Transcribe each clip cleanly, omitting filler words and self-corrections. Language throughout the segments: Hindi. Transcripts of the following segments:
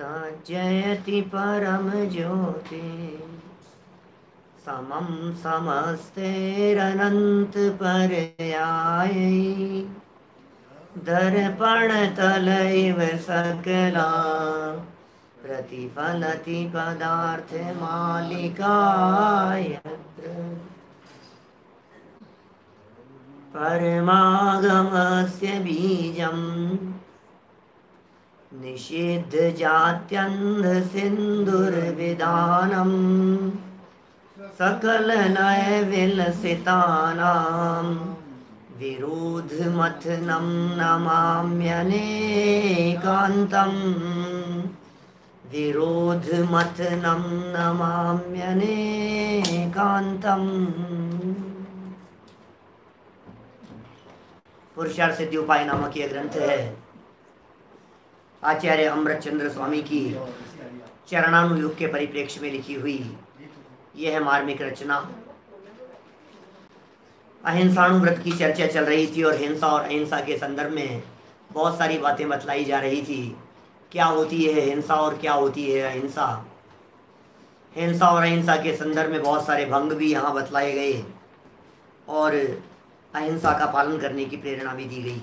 तज्जयति परम ज्योति समं समस्तेरनंत पर्यायै दर्पण तलैव सकला प्रतिफलति पदार्थ मालिका यत्र परमागमस्य बीजम् निषिद्ध जात्यन्ध सिन्दुर्विधानम् सकल नय विलसितानां विरोध मथनं नमाम्यनेकान्तम् विरोध मथनं नमाम्यनेकान्तम्। पुरुषार्थ सिद्धि उपाय नामक यह ग्रंथ है आचार्य अमृतचंद्र स्वामी की चरणानुयोग के परिप्रेक्ष्य में लिखी हुई यह मार्मिक रचना। अहिंसाणुव्रत की चर्चा चल रही थी और हिंसा और अहिंसा के संदर्भ में बहुत सारी बातें बतलाई जा रही थी। क्या होती है हिंसा और क्या होती है अहिंसा। हिंसा और अहिंसा के संदर्भ में बहुत सारे भंग भी यहाँ बतलाए गए और अहिंसा का पालन करने की प्रेरणा भी दी गई।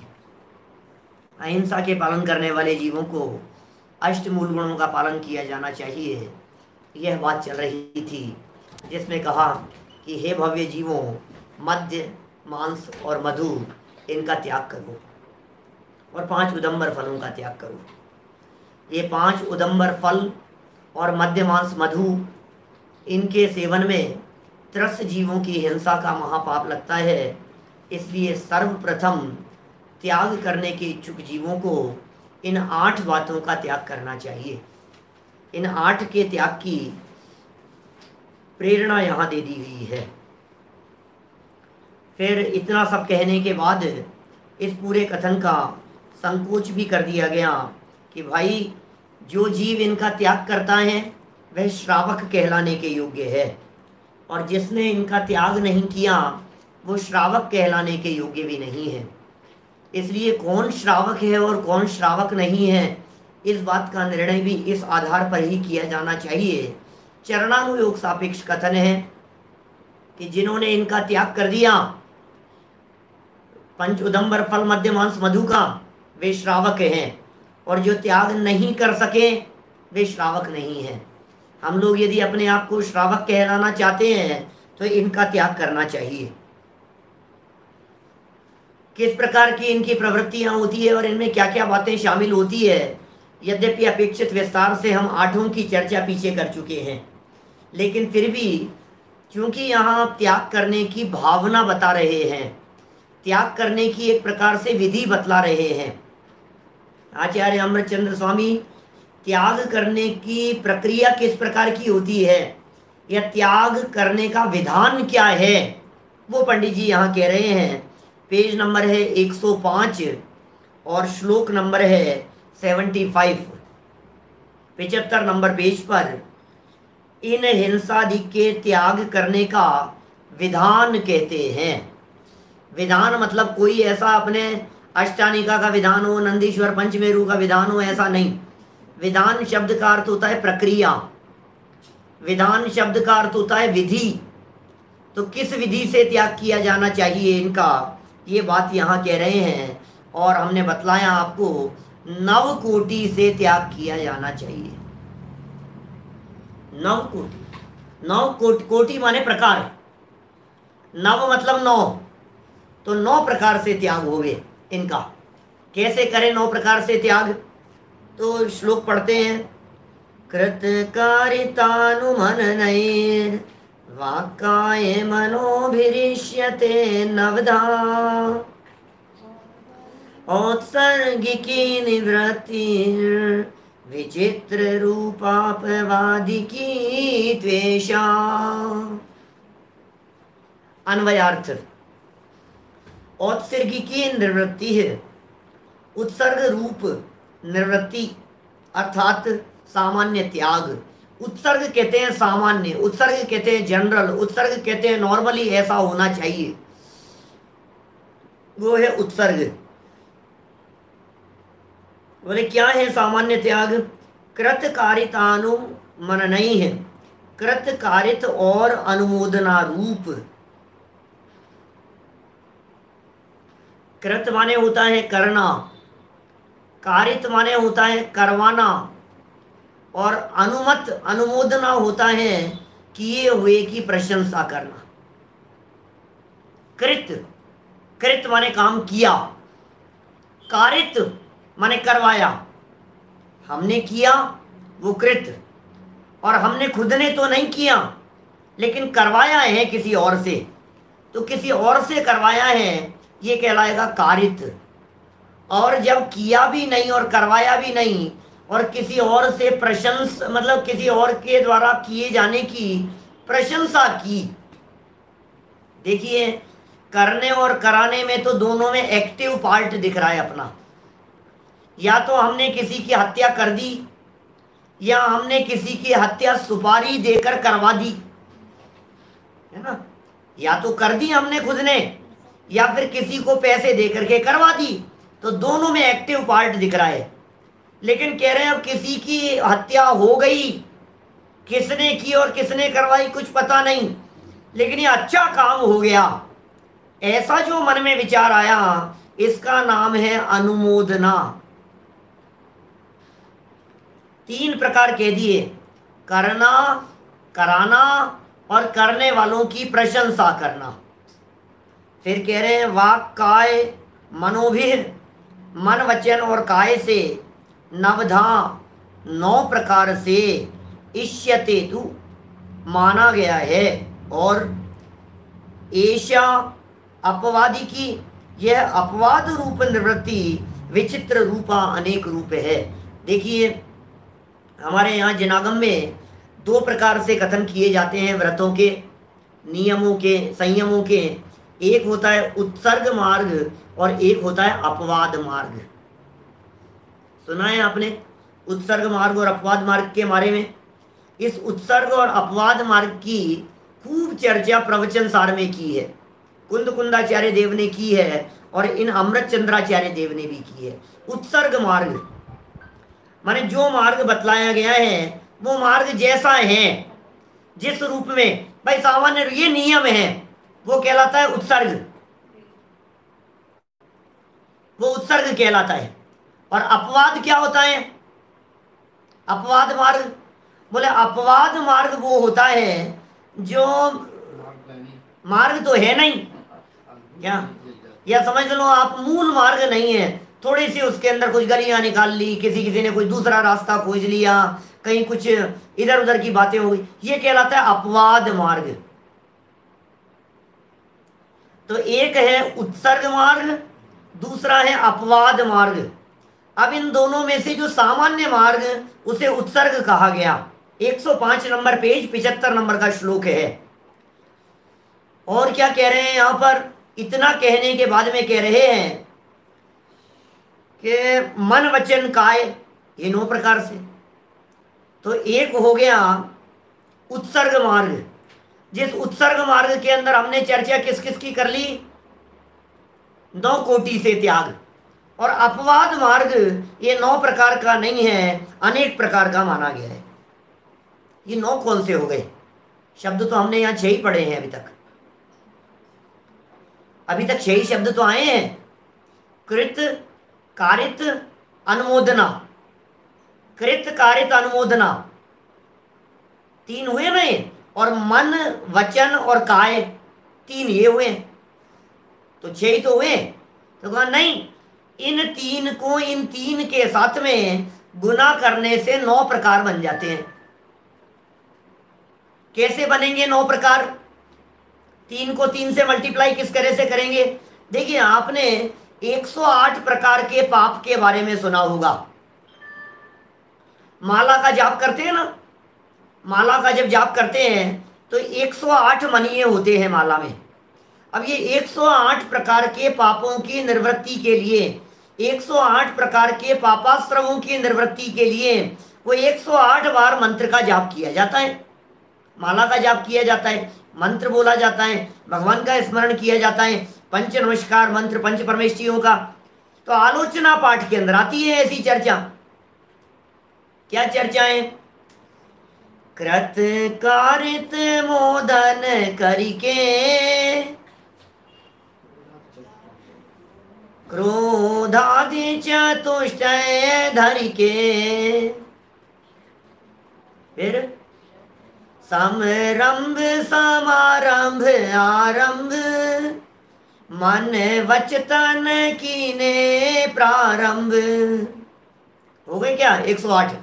अहिंसा के पालन करने वाले जीवों को अष्ट मूल गुणों का पालन किया जाना चाहिए, यह बात चल रही थी, जिसमें कहा कि हे भव्य जीवों, मद्य मांस और मधु इनका त्याग करो और 5 उदंबर फलों का त्याग करो। ये 5 उदंबर फल और मद्य मांस मधु इनके सेवन में त्रस्त जीवों की हिंसा का महापाप लगता है। इसलिए सर्वप्रथम त्याग करने के इच्छुक जीवों को इन 8 बातों का त्याग करना चाहिए। इन 8 के त्याग की प्रेरणा यहाँ दे दी गई है। फिर इतना सब कहने के बाद इस पूरे कथन का संकोच भी कर दिया गया कि भाई जो जीव इनका त्याग करता है वह श्रावक कहलाने के योग्य है और जिसने इनका त्याग नहीं किया वो श्रावक कहलाने के योग्य भी नहीं है। इसलिए कौन श्रावक है और कौन श्रावक नहीं है इस बात का निर्णय भी इस आधार पर ही किया जाना चाहिए। चरणानुयोग सापेक्ष कथन है कि जिन्होंने इनका त्याग कर दिया 5 उदंबर फल मद्य मांस मधु का, वे श्रावक हैं और जो त्याग नहीं कर सके वे श्रावक नहीं हैं। हम लोग यदि अपने आप को श्रावक कहलाना चाहते हैं तो इनका त्याग करना चाहिए। किस प्रकार की इनकी प्रवृत्तियां होती है और इनमें क्या क्या बातें शामिल होती है, यद्यपि अपेक्षित विस्तार से हम 8 की चर्चा पीछे कर चुके हैं, लेकिन फिर भी चूंकि यहाँ त्याग करने की भावना बता रहे हैं, त्याग करने की एक प्रकार से विधि बतला रहे हैं। आचार्य अमृतचंद्र स्वामी त्याग करने की प्रक्रिया किस प्रकार की होती है या त्याग करने का विधान क्या है वो पंडित जी यहाँ कह रहे हैं। पेज नंबर है 105 और श्लोक नंबर है 75 नंबर पेज पर इन हिंसादि के त्याग करने का विधान कहते हैं। विधान मतलब कोई ऐसा अपने अष्टानिका का विधान हो, नंदीश्वर पंचमेरु का विधान हो, ऐसा नहीं। विधान शब्द का अर्थ होता है प्रक्रिया, विधान शब्द का अर्थ होता है विधि। तो किस विधि से त्याग किया जाना चाहिए इनका, ये बात यहाँ कह रहे हैं और हमने बतलाया आपको 9 कोटि से त्याग किया जाना चाहिए। 9 कोटि, 9 कोटि माने प्रकार, नव मतलब 9, तो 9 प्रकार से त्याग होवे इनका। कैसे करें 9 प्रकार से त्याग, तो श्लोक पढ़ते हैं। कृतकारितानुमननैर् वाक्काये मनोभिरिष्यते नवधा औत्सर्गिकी निवृत्तिर् विचित्र रूपापवादिकी त्वेषा। अन्वयार्थ। औत्सर्गिकी निवृत्ति है उत्सर्ग रूप निवृत्ति अर्थात सामान्य त्याग। उत्सर्ग कहते हैं सामान्य, उत्सर्ग कहते हैं जनरल, उत्सर्ग कहते हैं नॉर्मली ऐसा होना चाहिए, वो है उत्सर्ग। बोले क्या है सामान्य त्याग? कृतकारितानु मन नहीं है, कृतकारित और अनुमोदना रूप। कृत माने होता है करना, कारित माने होता है करवाना, और अनुमत अनुमोदना होता है किए हुए की प्रशंसा करना। कृत, कृत माने काम किया, कारित माने करवाया, हमने किया वो कृत, और हमने खुद ने तो नहीं किया लेकिन करवाया है किसी और से, तो किसी और से करवाया है ये कहलाएगा कारित। और जब किया भी नहीं और करवाया भी नहीं और किसी और से प्रशंसा मतलब किसी और के द्वारा किए जाने की प्रशंसा की। देखिए करने और कराने में तो दोनों में एक्टिव पार्ट दिख रहा है अपना। या तो हमने किसी की हत्या कर दी या हमने किसी की हत्या सुपारी देकर करवा दी, है ना। या तो कर दी हमने खुद ने या फिर किसी को पैसे दे करके करवा दी, तो दोनों में एक्टिव पार्ट दिख रहा है। लेकिन कह रहे हैं अब किसी की हत्या हो गई, किसने की और किसने करवाई कुछ पता नहीं, लेकिन ये अच्छा काम हो गया, ऐसा जो मन में विचार आया इसका नाम है अनुमोदना। 3 प्रकार कह दिए, करना, कराना और करने वालों की प्रशंसा करना। फिर कह रहे हैं वाक काय मनोभिर, मन वचन और काय से नवधा 9 प्रकार से इष्यते तु माना गया है। और ऐशा अपवादी की यह अपवाद रूप निवृत्ति विचित्र रूपा अनेक रूप है। देखिए हमारे यहाँ जनागम में 2 प्रकार से कथन किए जाते हैं व्रतों के, नियमों के, संयमों के। एक होता है उत्सर्ग मार्ग और एक होता है अपवाद मार्ग। सुना है आपने उत्सर्ग मार्ग और अपवाद मार्ग के बारे में? इस उत्सर्ग और अपवाद मार्ग की खूब चर्चा प्रवचन सार में की है, कुंद कुंदाचार्य देव ने की है और इन अमृत चंद्राचार्य देव ने भी की है। उत्सर्ग मार्ग माने जो मार्ग बतलाया गया है वो मार्ग जैसा है, जिस रूप में भाई सामान्य ये नियम है, वो कहलाता है उत्सर्ग, वो उत्सर्ग कहलाता है। और अपवाद क्या होता है? अपवाद मार्ग बोले अपवाद मार्ग वो होता है जो मार्ग तो है नहीं क्या, या समझ लो आप मूल मार्ग नहीं है, थोड़ी सी उसके अंदर कुछ गलियां निकाल ली, किसी ने कोई दूसरा रास्ता खोज लिया, कहीं कुछ इधर उधर की बातें हो गई, ये कहलाता है अपवाद मार्ग। तो एक है उत्सर्ग मार्ग, दूसरा है अपवाद मार्ग। अब इन दोनों में से जो सामान्य मार्ग उसे उत्सर्ग कहा गया। 105 नंबर पेज 75 नंबर का श्लोक है। और क्या कह रहे हैं यहाँ पर? इतना कहने के बाद में कह रहे हैं कि मन वचन काय, ये 9 प्रकार से। तो एक हो गया उत्सर्ग मार्ग, जिस उत्सर्ग मार्ग के अंदर हमने चर्चा किस किस की कर ली? 9 कोटि से त्याग। और अपवाद मार्ग ये 9 प्रकार का नहीं है, अनेक प्रकार का माना गया है। ये 9 कौन से हो गए? शब्द तो हमने यहाँ 6 ही पढ़े हैं अभी तक। अभी तक 6 ही शब्द तो आए हैं, कृत कारित अनुमोदना, कृत कारित अनुमोदना 3 हुए ना ये, और मन वचन और काय 3 ये हुए, तो 6 ही तो हुए। तो कहा नहीं, इन 3 को इन 3 के साथ में गुना करने से 9 प्रकार बन जाते हैं। कैसे बनेंगे 9 प्रकार? 3 को 3 से मल्टीप्लाई किस तरह से करेंगे? देखिए आपने 108 प्रकार के पाप के बारे में सुना होगा। माला का जाप करते हैं ना, माला का जब जाप करते हैं तो 108 मणिये होते हैं माला में। अब ये 108 प्रकार के पापों की निवृत्ति के लिए, 108 प्रकार के पापाश्रमों की निवृत्ति के लिए वो 108 बार मंत्र का जाप किया जाता है, माला का जाप किया जाता है, मंत्र बोला जाता है, भगवान का स्मरण किया जाता है, पंच नमस्कार मंत्र पंच परमेष्ठियों का। तो आलोचना पाठ के अंदर आती है ऐसी चर्चा क्या चर्चाएं? कृत कारित मोदन करिके, क्रोधादि चतुष्टय धरिके। फिर समरंभ समारंभ आरंभ, मन वचतन कीने प्रारंभ। हो गए क्या 108?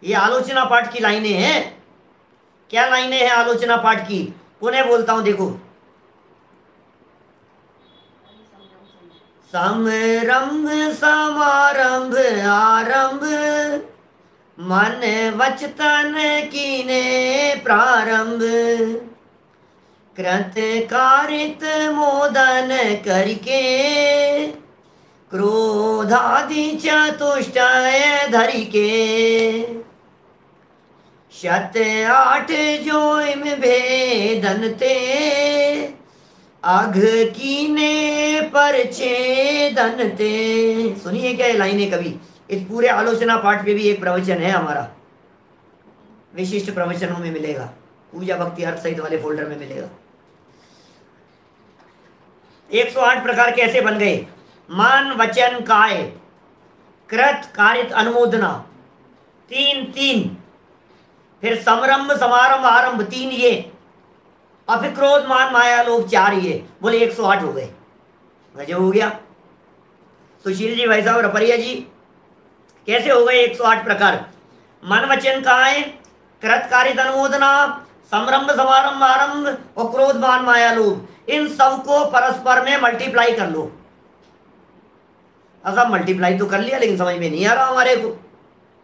ये आलोचना पाठ की लाइनें हैं। क्या लाइनें हैं आलोचना पाठ की? पुनः बोलता हूं, देखो। समरंभ समारंभ आरंभ, मन वचतन कीने प्रारंभ। कृत कारित मोदन करके, क्रोधादि चतुष्टय धरिके। 7-8 जोइम भेदन ते, अघ कीने पर छेदन ते। सुनिए क्या ये लाइनें कभी। इस पूरे आलोचना पाठ पे भी एक प्रवचन है हमारा, विशिष्ट प्रवचनों में मिलेगा, पूजा भक्ति अर्थ सहित वाले फोल्डर में मिलेगा। 108 प्रकार कैसे बन गए? मन वचन काय, कृत कारित अनुमोदना, 3 फिर समरंभ समारंभ आरंभ 3 ये, और फिर क्रोध मान माया लोभ 4 ये। बोले 108 हो गए। गजब हो गया। सुशील जी, भाई साहब, रपरिया जी, कैसे हो गए 108 प्रकार? मन वचन काय, कृत कारित अनुमोदना, समरंभ समारंभ आरंभ और क्रोध मान माया लोभ, इन सबको परस्पर में मल्टीप्लाई कर लो। अब मल्टीप्लाई तो कर लिया, लेकिन समझ में नहीं आ रहा हमारे को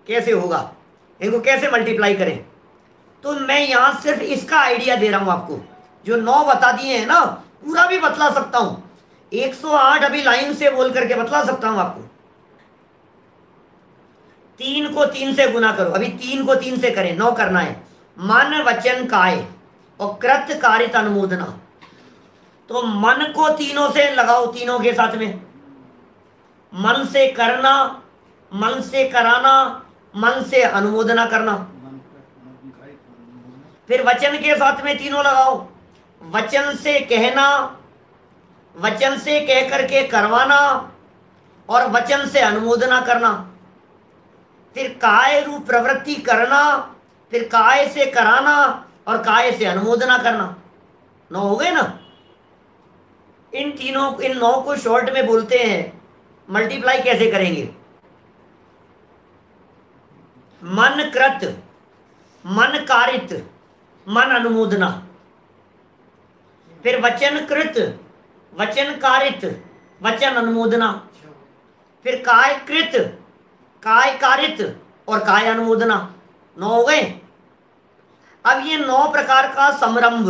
कैसे होगा, इनको कैसे मल्टीप्लाई करें। तो मैं यहां सिर्फ इसका आइडिया दे रहा हूं आपको। जो 9 बता दिए हैं ना, पूरा भी बतला सकता हूं। 108 अभी लाइन से बोल करके बतला सकता हूं आपको। 3 को 3 से गुना करो, अभी 3 को 3 से करें, 9 करना है। मन वचन काय और कृत कारित अनुमोदना। तो मन को तीनों से लगाओ, तीनों के साथ में। मन से करना, मन से कराना, मन से अनुमोदना करना। फिर वचन के साथ में तीनों लगाओ। वचन से कहना, वचन से कह करके करवाना और वचन से अनुमोदना करना। फिर काय रूप प्रवृत्ति करना, फिर काय से कराना और काय से अनुमोदना करना। 9 हो गए ना। इन 9 को शॉर्ट में बोलते हैं मल्टीप्लाई कैसे करेंगे। मन कृत, मन कारित, मन अनुमोदना। फिर वचन कृत, वचन कारित, वचन अनुमोदना। फिर काय कृत, काय कारित और काय अनुमोदना। 9 हो गए। अब ये 9 प्रकार का समरंभ,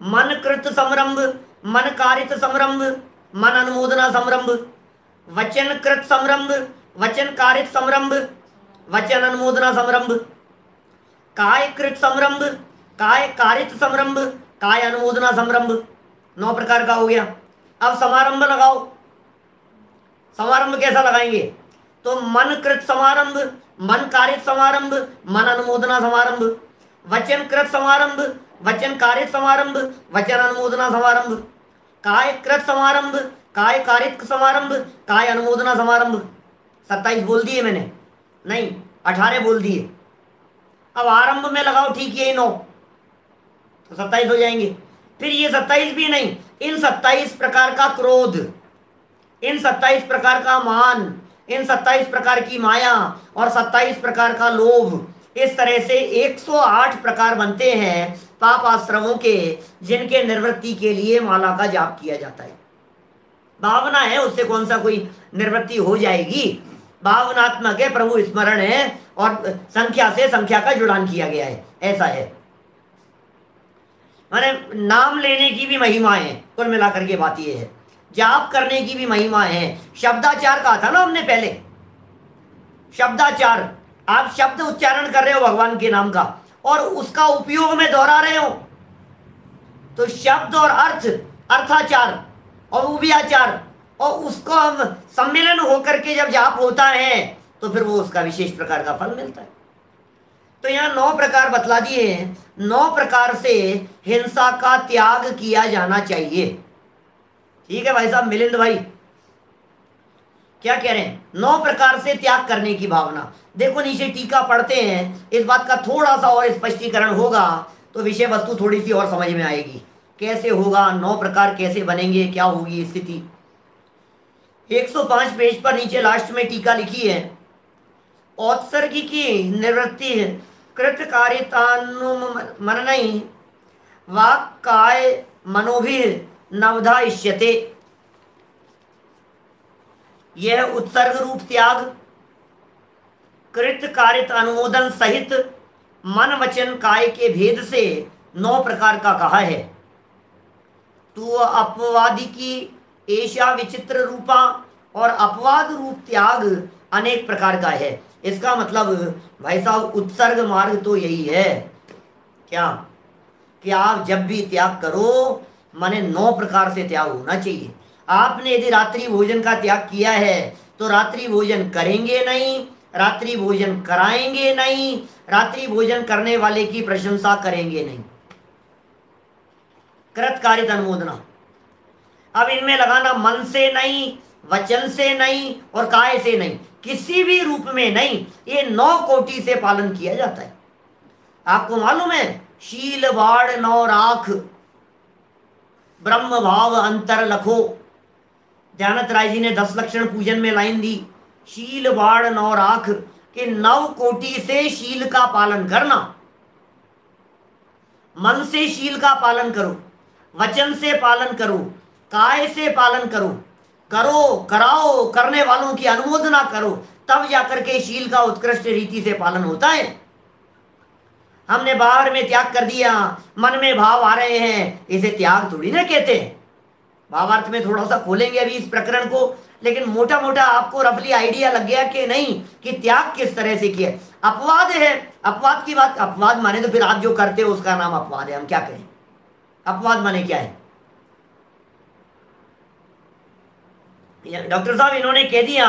मन कृत समरंभ, मन कारित समरंभ, मन अनुमोदना समरंभ, वचन कृत समरंभ, वचन कारित समरंभ, वचन अनुमोदना समरंभ, काय कृत समरंभ, काय कारित समरंभ, काय अनुमोदना समरंभ। 9 प्रकार का हो गया। अब समारंभ लगाओ। समारंभ कैसा लगाएंगे? तो मन कृत समारंभ, मन कारित समारंभ, मन अनुमोदना समारंभ, वचन कृत समारंभ, वचन कारित समारंभ, वचन अनुमोदना समारंभ, काय कृत समारंभ, काय कारित समारंभ, काय अनुमोदना समारंभ। 27 बोल दिए मैंने? नहीं, 18 बोल दिए। अब आरंभ में लगाओ, ठीक है 9, तो 27 हो जाएंगे। फिर ये 27 भी नहीं, इन 27 प्रकार का क्रोध, इन 27 प्रकार का मान, इन 27 प्रकार की माया और 27 प्रकार का लोभ, इस तरह से 108 प्रकार बनते हैं पाप आश्रमों के, जिनके निवृत्ति के लिए माला का जाप किया जाता है। भावना है, उससे कौन सा कोई निवृत्ति हो जाएगी। भावनात्मक है, प्रभु स्मरण है और संख्या से संख्या का जुड़ान किया गया है, ऐसा है। माने नाम लेने की भी महिमा है। कुल मिलाकर के बात यह है, जाप करने की भी महिमा है। शब्दाचार कहा था ना हमने पहले, शब्दाचार। आप शब्द उच्चारण कर रहे हो भगवान के नाम का और उसका उपयोग में दोहरा रहे हो, तो शब्द और अर्थ, अर्थाचार और वो भी आचार, और उसको हम सम्मिलन होकर के जब जाप होता है तो फिर वो उसका विशेष प्रकार का फल मिलता है। तो यहाँ 9 प्रकार बतला दिए हैं। 9 प्रकार से हिंसा का त्याग किया जाना चाहिए। ठीक है भाई साहब मिलिंद भाई, क्या कह रहे हैं? 9 प्रकार से त्याग करने की भावना। देखो नीचे टीका पढ़ते हैं, इस बात का थोड़ा सा और स्पष्टीकरण होगा तो विषय वस्तु थोड़ी सी और समझ में आएगी। कैसे होगा 9 प्रकार, कैसे बनेंगे, क्या होगी स्थिति। 105 पेज पर नीचे लास्ट में टीका लिखी है, औत्सर्गिकी निवृत्ति कृतकारितानुमननई वाक्काय मनोभिर नवधा इष्यते। यह उत्सर्ग रूप त्याग कृत कारित अनुमोदन सहित मन वचन काय के भेद से 9 प्रकार का कहा है। तो अपवादी की ऐशा विचित्र रूपा और अपवाद रूप त्याग अनेक प्रकार का है। इसका मतलब भाई साहब उत्सर्ग मार्ग तो यही है क्या कि आप जब भी त्याग करो माने 9 प्रकार से त्याग होना चाहिए। आपने यदि रात्रि भोजन का त्याग किया है तो रात्रि भोजन करेंगे नहीं, रात्रि भोजन कराएंगे नहीं, रात्रि भोजन करने वाले की प्रशंसा करेंगे नहीं। कृतकारित अनुमोदना, अब इनमें लगाना मन से नहीं, वचन से नहीं और काय से नहीं, किसी भी रूप में नहीं। ये 9 कोटि से पालन किया जाता है। आपको मालूम है शील बाढ़ 9 राख ब्रह्म भाव अंतर लखो। ध्यानत राय जी ने 10 लक्षण पूजन में लाइन दी, शील बाढ़ 9 राख के 9 कोटि से शील का पालन करना। मन से शील का पालन करो, वचन से पालन करो, काय से पालन करो, करो कराओ, करने वालों की अनुमोदना करो, तब जाकर के शील का उत्कृष्ट रीति से पालन होता है। हमने बाहर में त्याग कर दिया, मन में भाव आ रहे हैं, इसे त्याग थोड़ी ना कहते हैं। भावार्थ में थोड़ा सा खोलेंगे अभी इस प्रकरण को, लेकिन मोटा मोटा आपको रफली आइडिया लग गया कि नहीं कि त्याग किस तरह से किया। अपवाद है, अपवाद की बात, अपवाद माने तो फिर आप जो करते हो उसका नाम अपवाद है। हम क्या कहें अपवाद माने क्या है? डॉक्टर साहब इन्होंने कह दिया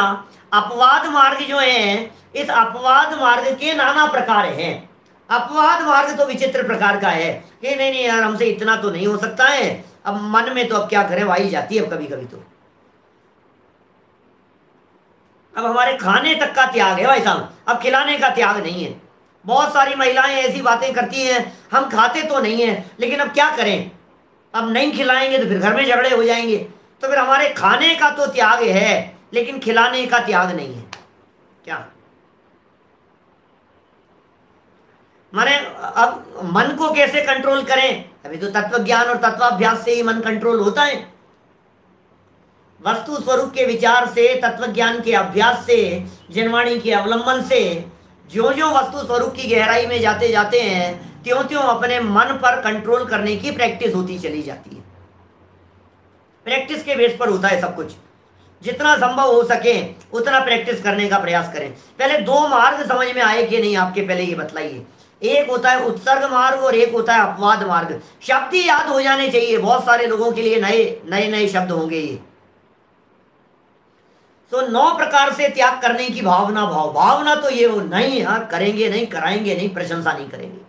अपवाद मार्ग जो है, इस अपवाद मार्ग के नाना प्रकार हैं। अपवाद मार्ग तो विचित्र प्रकार का है कि नहीं नहीं यार हमसे इतना तो नहीं हो सकता है, अब मन में तो अब क्या करें वाही जाती है अब कभी कभी तो। अब हमारे खाने तक का त्याग है भाई साहब, अब खिलाने का त्याग नहीं है। बहुत सारी महिलाएं ऐसी बातें करती हैं, हम खाते तो नहीं है लेकिन अब क्या करें, अब नहीं खिलाएंगे तो फिर घर में झगड़े हो जाएंगे। तो फिर हमारे खाने का तो त्याग है लेकिन खिलाने का त्याग नहीं है क्या? माने अब मन को कैसे कंट्रोल करें? अभी तो तत्व ज्ञान और तत्वाभ्यास से ही मन कंट्रोल होता है। वस्तु स्वरूप के विचार से, तत्व ज्ञान के अभ्यास से, जनवाणी के अवलंबन से ज्यों ज्यों वस्तु स्वरूप की गहराई में जाते जाते हैं त्यों त्यों अपने मन पर कंट्रोल करने की प्रैक्टिस होती चली जाती है। प्रैक्टिस के बेस पर होता है सब कुछ। जितना संभव हो सके उतना प्रैक्टिस करने का प्रयास करें। पहले 2 मार्ग समझ में आए कि नहीं आपके, पहले ये बतलाइए। एक होता है उत्सर्ग मार्ग और एक होता है अपवाद मार्ग। शब्द ही याद हो जाने चाहिए, बहुत सारे लोगों के लिए नए नए शब्द होंगे ये। तो 9 प्रकार से त्याग करने की भावना, भावना तो ये हो नहीं, हाँ करेंगे नहीं, कराएंगे नहीं, प्रशंसा नहीं करेंगे,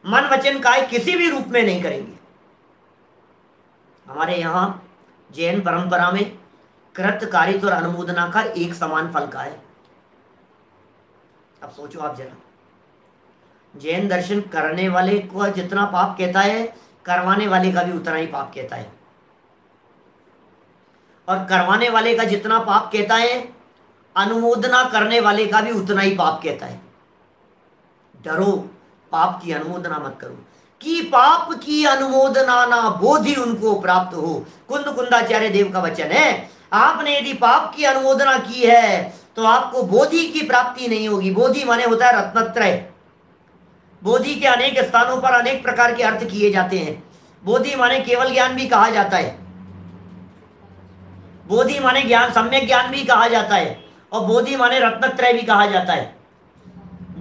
मन वचन काय किसी भी रूप में नहीं करेंगे। हमारे यहाँ जैन परंपरा में कृत कारित और अनुमोदना का एक समान फल का है। अब सोचो आप जरा, जैन दर्शन करने वाले को जितना पाप कहता है करवाने वाले का भी उतना ही पाप कहता है, और करवाने वाले का जितना पाप कहता है अनुमोदना करने वाले का भी उतना ही पाप कहता है। डरो पाप की अनुमोदना मत करो, कि पाप की अनुमोदना ना बोधि उनको प्राप्त हो। कुंद कुंदाचार्य देव का वचन है। आपने यदि पाप की अनुमोदना की है तो आपको बोधि की प्राप्ति नहीं होगी। बोधि माने होता है रत्नत्रय। बोधि के अनेक स्थानों पर अनेक प्रकार के अर्थ किए जाते हैं। बोधि माने केवल ज्ञान भी कहा जाता है, बोधि माने ज्ञान, सम्यक ज्ञान भी कहा जाता है, और बोधि माने रत्नत्रय भी कहा जाता है।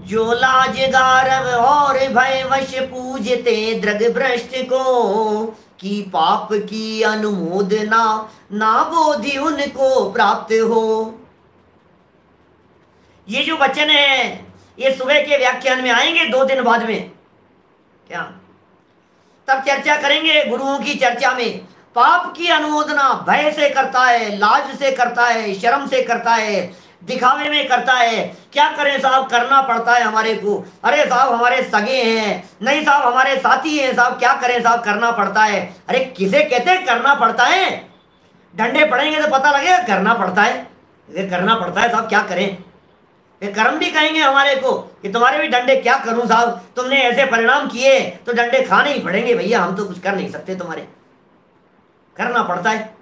जो लाज गारव और भय वश पूजते दृग भ्रष्ट को, कि पाप की अनुमोदना ना बोधि उनको प्राप्त हो। ये जो वचन है ये सुबह के व्याख्यान में आएंगे 2 दिन बाद में, क्या तब चर्चा करेंगे गुरुओं की चर्चा में। पाप की अनुमोदना भय से करता है, लाज से करता है, शर्म से करता है, दिखावे में करता है। क्या करें साहब, करना पड़ता है हमारे को। अरे साहब हमारे सगे हैं, नहीं साहब हमारे साथी हैं साहब, क्या करें साहब, करना पड़ता है। अरे किसे कहते हैं करना पड़ता है? डंडे पड़ेंगे तो पता लगेगा करना पड़ता है। ये करना पड़ता है साहब, क्या करें। ये कर्म भी कहेंगे हमारे को कि तुम्हारे भी डंडे क्या करूं साहब, तुमने ऐसे परिणाम किए तो डंडे खाने ही पड़ेंगे भैया, हम तो कुछ कर नहीं सकते, तुम्हारे करना पड़ता है।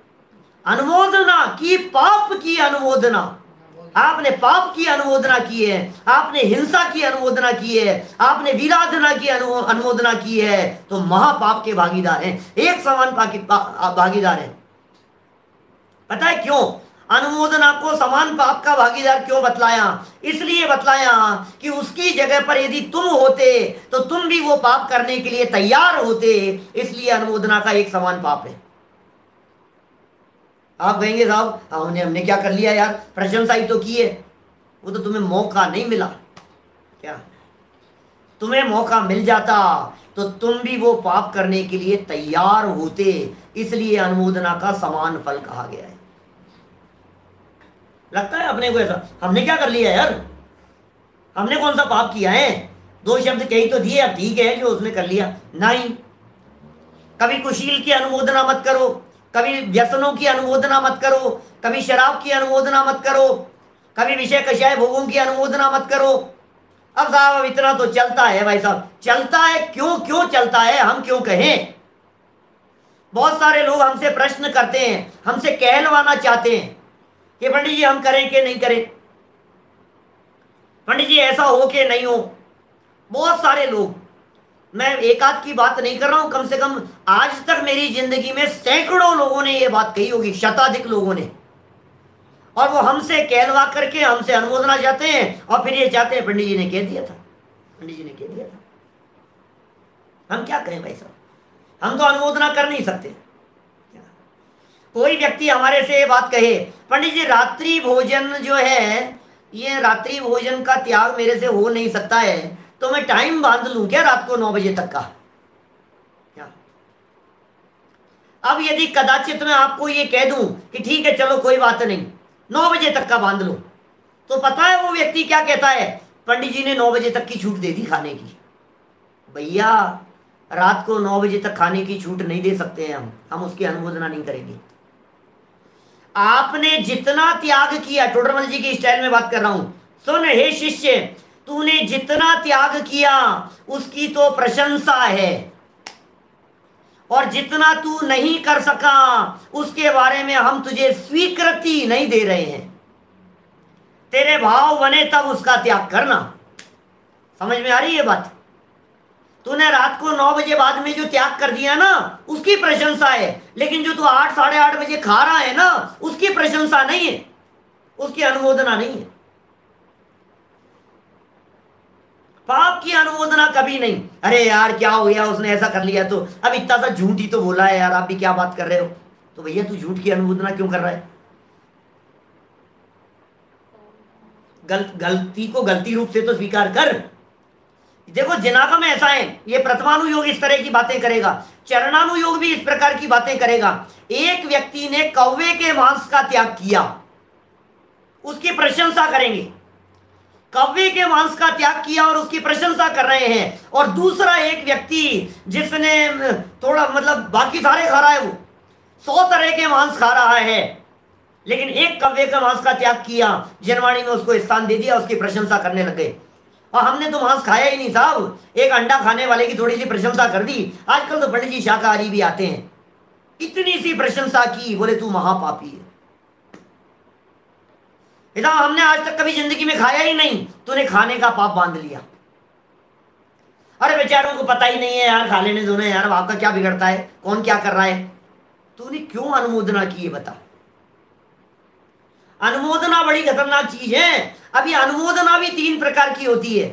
अनुमोदना की, पाप की अनुमोदना, आपने पाप की अनुमोदना की है, आपने हिंसा की अनुमोदना की है, आपने वीराधना की अनुमोदना की है, तो महापाप के भागीदार हैं, एक समान भागीदार हैं। पता है क्यों अनुमोदना को समान पाप का भागीदार क्यों बतलाया? इसलिए बतलाया कि उसकी जगह पर यदि तुम होते तो तुम भी वो पाप करने के लिए तैयार होते, इसलिए अनुमोदना का एक समान पाप है। आप कहेंगे साहब हमने क्या कर लिया यार, प्रशंसा ही तो की है। वो तो तुम्हें मौका नहीं मिला। क्या तुम्हें मौका मिल जाता तो तुम भी वो पाप करने के लिए तैयार होते, इसलिए अनुमोदना का समान फल कहा गया है। लगता है अपने को ऐसा, हमने क्या कर लिया यार, हमने कौन सा पाप किया है, 2 शब्द कही तो दिए, अब ठीक है जो उसने कर लिया। नहीं, कभी कुशील की अनुमोदना मत करो, कभी व्यसनों की अनुमोदना मत करो, कभी शराब की अनुमोदना मत करो, कभी विषय कषाय भोगों की अनुमोदना मत करो। अब साहब इतना तो चलता है भाई साहब, चलता है क्यों चलता है, हम क्यों कहें। बहुत सारे लोग हमसे प्रश्न करते हैं, हमसे कहलवाना चाहते हैं कि पंडित जी हम करें कि नहीं करें, पंडित जी ऐसा हो कि नहीं हो। बहुत सारे लोग, मैं एक आध की बात नहीं कर रहा हूं, कम से कम आज तक मेरी जिंदगी में सैकड़ों लोगों ने यह बात कही होगी, शताधिक लोगों ने, और वो हमसे कहलवा करके हमसे अनुमोदना चाहते हैं और फिर ये चाहते हैं पंडित जी ने कह दिया था, पंडित जी ने कह दिया था। हम क्या करें भाई साहब, हम तो अनुमोदना कर नहीं सकते। कोई व्यक्ति हमारे से ये बात कहे पंडित जी रात्रि भोजन जो है, ये रात्रि भोजन का त्याग मेरे से हो नहीं सकता है, तो मैं टाइम बांध लूं क्या रात को 9 बजे तक का। क्या अब यदि कदाचित मैं आपको ये कह दूं कि ठीक है चलो कोई बात नहीं 9 बजे तक का बांध लो, तो पता है वो व्यक्ति क्या कहता है, पंडित जी ने 9 बजे तक की छूट दे दी खाने की। भैया रात को 9 बजे तक खाने की छूट नहीं दे सकते हैं हम उसकी अनुमोदना नहीं करेंगे। आपने जितना त्याग किया, टोडरमल जी की स्टाइल में बात कर रहा हूं, सुन हे शिष्य, तूने जितना त्याग किया उसकी तो प्रशंसा है, और जितना तू नहीं कर सका उसके बारे में हम तुझे स्वीकृति नहीं दे रहे हैं। तेरे भाव बने तब उसका त्याग करना। समझ में आ रही है बात? तूने रात को 9 बजे बाद में जो त्याग कर दिया ना उसकी प्रशंसा है, लेकिन जो तू 8 साढ़े 8 बजे खा रहा है ना उसकी प्रशंसा नहीं है, उसकी अनुमोदना नहीं है। पाप की अनुमोदना कभी नहीं। अरे यार क्या हो गया, उसने ऐसा कर लिया तो, अब इतना सा झूठ ही तो बोला है यार, आप भी क्या बात कर रहे हो। तो भैया तू झूठ की अनुमोदना क्यों कर रहा है? गलती को गलती रूप से तो स्वीकार कर। देखो जिनागम ऐसा है, ये प्रथमानुयोग इस तरह की बातें करेगा, चरणानुयोग भी इस प्रकार की बातें करेगा। एक व्यक्ति ने कौवे के मांस का त्याग किया, उसकी प्रशंसा करेंगे। कौवे के मांस का त्याग किया और उसकी प्रशंसा कर रहे हैं, और दूसरा एक व्यक्ति जिसने थोड़ा मतलब बाकी सारे खा रहा है, वो 100 तरह के मांस खा रहा है, लेकिन एक कौवे का मांस का त्याग किया, जनवाणी में उसको स्थान दे दिया, उसकी प्रशंसा करने लगे। और हमने तो मांस खाया ही नहीं साहब, एक अंडा खाने वाले की थोड़ी सी प्रशंसा कर दी। आजकल तो पंडित जी शाकाहारी भी आते हैं, इतनी सी प्रशंसा की, बोले तू महापापी है। इतना हमने आज तक कभी जिंदगी में खाया ही नहीं, तूने खाने का पाप बांध लिया। अरे बेचारों को पता ही नहीं है यार, खा लेने दो ना यार, आपका क्या बिगड़ता है, कौन क्या कर रहा है। तूने क्यों अनुमोदना की है बता। अनुमोदना बड़ी खतरनाक चीज है। अभी अनुमोदना भी 3 प्रकार की होती है।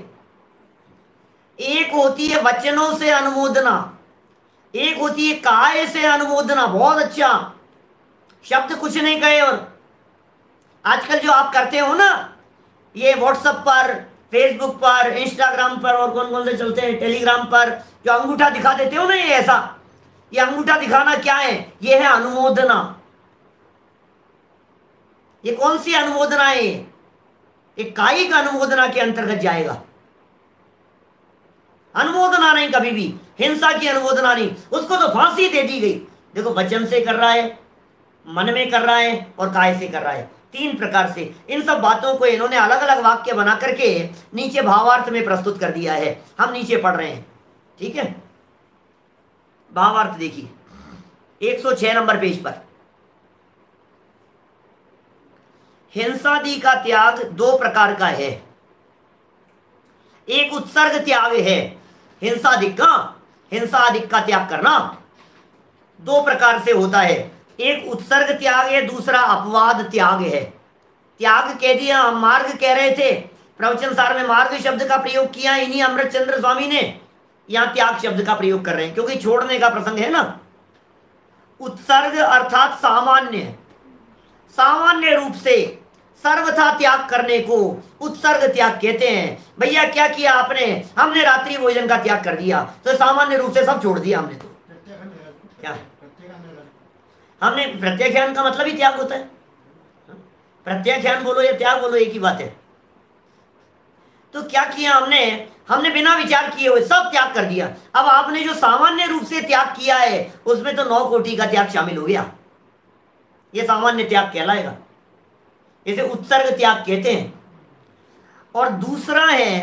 एक होती है वचनों से अनुमोदना, एक होती है काय से अनुमोदना, बहुत अच्छा शब्द कुछ नहीं कहे, और आजकल जो आप करते हो ना, ये व्हाट्सएप पर, फेसबुक पर, इंस्टाग्राम पर और कौन कौन से चलते हैं, टेलीग्राम पर, जो अंगूठा दिखा देते हो ना, ये ऐसा, ये अंगूठा दिखाना क्या है? ये है अनुमोदना। ये कौन सी अनुमोदना है? ये कायिक अनुमोदना के अंतर्गत जाएगा। अनुमोदना नहीं, कभी भी हिंसा की अनुमोदना नहीं। उसको तो फांसी दे दी गई। देखो, वचन से कर रहा है, मन में कर रहा है और काय से कर रहा है, 3 प्रकार से। इन सब बातों को इन्होंने अलग अलग वाक्य बना करके नीचे भावार्थ में प्रस्तुत कर दिया है। हम नीचे पढ़ रहे हैं, ठीक है। भावार्थ देखिए 106 नंबर पेज पर। हिंसादि का त्याग 2 प्रकार का है। एक उत्सर्ग त्याग है, हिंसादिक का त्याग करना 2 प्रकार से होता है। एक उत्सर्ग त्याग है, दूसरा अपवाद त्याग है। त्याग कह दिया, हम मार्ग कह रहे थे, प्रवचन सार में मार्ग शब्द का प्रयोग किया इन्हीं अमृत चंद्र स्वामी ने। यहां त्याग शब्द का प्रयोग कर रहे हैं क्योंकि छोड़ने का प्रसंग है ना। उत्सर्ग अर्थात सामान्य रूप से सर्वथा त्याग करने को उत्सर्ग त्याग कहते हैं। भैया क्या किया आपने? हमने रात्रि भोजन का त्याग कर दिया, तो सामान्य रूप से सब छोड़ दिया हमने। तो क्या हमने, प्रत्याख्यान का मतलब ही त्याग होता है। प्रत्याख्यान बोलो या त्याग बोलो, एक ही बात है। तो क्या किया हमने बिना विचार किए हुए सब त्याग कर दिया। अब आपने जो सामान्य रूप से त्याग किया है उसमें तो 9 कोटि का त्याग शामिल हो गया। यह सामान्य त्याग कहलाएगा, इसे उत्सर्ग त्याग कहते हैं। और दूसरा है,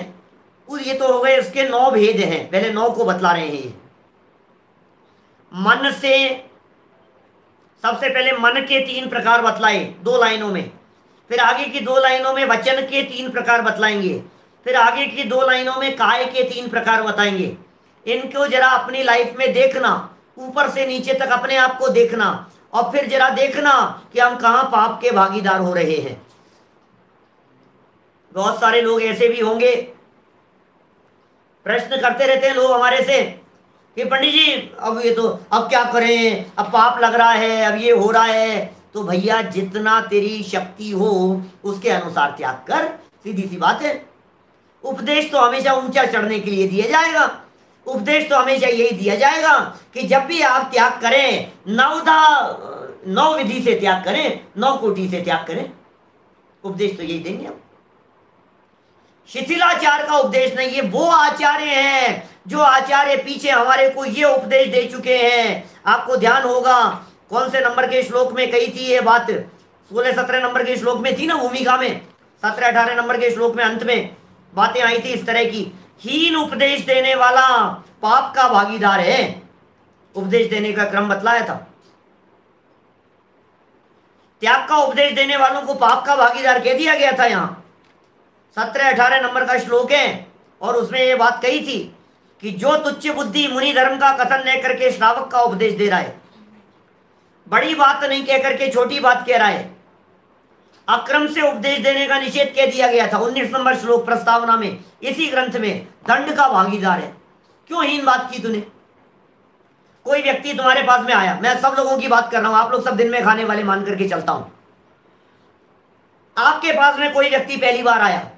ये तो हो गए इसके 9 भेद हैं, पहले 9 को बतला रहे हैं। मन से, सबसे पहले मन के 3 प्रकार बतलाए 2 लाइनों में, फिर आगे की 2 लाइनों में वचन के 3 प्रकार बतलाएंगे, फिर आगे की 2 लाइनों में काय के 3 प्रकार बताएंगे। इनको जरा अपनी लाइफ में देखना, ऊपर से नीचे तक अपने आप को देखना, और फिर जरा देखना कि हम कहां पाप के भागीदार हो रहे हैं। बहुत सारे लोग ऐसे भी होंगे, प्रश्न करते रहते हैं लोग हमारे से कि पंडित जी अब क्या करें, अब पाप लग रहा है, अब ये हो रहा है। तो भैया जितना तेरी शक्ति हो उसके अनुसार त्याग कर, सीधी सी बात है। उपदेश तो हमेशा ऊंचा चढ़ने के लिए दिया जाएगा। उपदेश तो हमेशा यही दिया जाएगा कि जब भी आप त्याग करें 9 विधि से त्याग करें, 9 कोटि से त्याग करें। उपदेश तो यही देंगे हम। शिथिलाचार का उपदेश नहीं, ये वो आचार्य हैं जो आचार्य पीछे हमारे को ये उपदेश दे चुके हैं। आपको ध्यान होगा कौन से नंबर के श्लोक में कही थी ये बात, 16-17 नंबर के श्लोक में थी ना, भूमिका में। 17-18 नंबर के श्लोक में अंत में बातें आई थी इस तरह की। हीन उपदेश देने वाला पाप का भागीदार है, उपदेश देने का क्रम बतलाया था। त्याग का उपदेश देने वालों को पाप का भागीदार कह दिया गया था। यहां 17-18 नंबर का श्लोक है और उसमें ये बात कही थी कि जो तुच्छ बुद्धि मुनि धर्म का कथन लेकर के श्रावक का उपदेश दे रहा है, बड़ी बात नहीं कह करके छोटी बात कह रहा है, अक्रम से उपदेश देने का निषेध कह दिया गया था 19 नंबर श्लोक प्रस्तावना में, इसी ग्रंथ में दंड का भागीदार है। क्यों हीन बात की तूने? कोई व्यक्ति तुम्हारे पास में आया, मैं सब लोगों की बात कर रहा हूं, आप लोग सब दिन में खाने वाले मान करके चलता हूं। आपके पास में कोई व्यक्ति पहली बार आया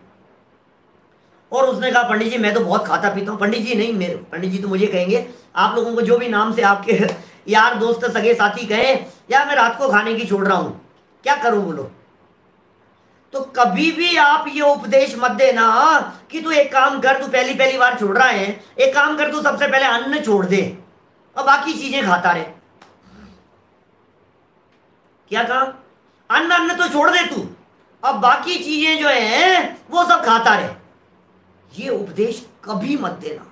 और उसने कहा पंडित जी मैं तो बहुत खाता पीता हूं। पंडित जी नहीं, मेरे पंडित जी तो मुझे कहेंगे, आप लोगों को जो भी नाम से आपके यार दोस्त सगे साथी कहे, या मैं रात को खाने की छोड़ रहा हूं, क्या करूं बोलो। तो कभी भी आप ये उपदेश मत देना कि तू एक काम कर, तू पहली बार छोड़ रहा है, एक काम कर, तू सबसे पहले अन्न छोड़ दे और बाकी चीजें खाता रहे। क्या कहा? अन्न तो छोड़ दे तू, अब बाकी चीजें जो है वो सब खाता रहे। ये उपदेश कभी मत देना।